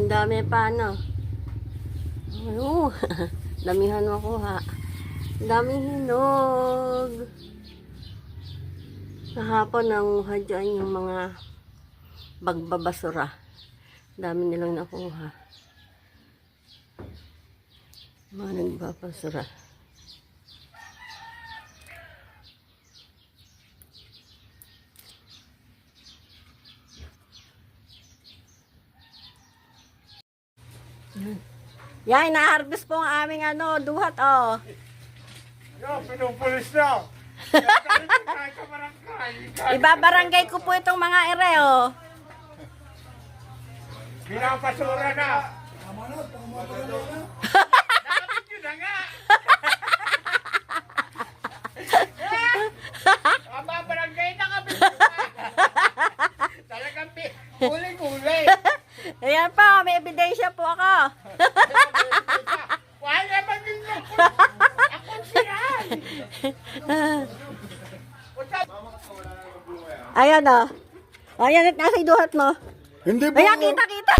Ang dami pa, no? Ano? Damihan mo ko, ha? Daming hinog. Kahapon nanguha dyan yung mga bagbabasura. Dami nilang nakuha. Mga nagbabasura. Yan, ina-harvest po ang aming duhat, oh. Yo, pinupulis na. Ibabarangay ko po itong mga ere, oh. Pinapasura na. Nakapit yun na nga. Mababarangay na kami. Talagang huling-huli. Ayan po, may ebidensya po ako. Wala maging ako siyan. Ayan, oh. Ayan, nasa iduhat mo. Hindi po. Ayan, kita. Hindi po.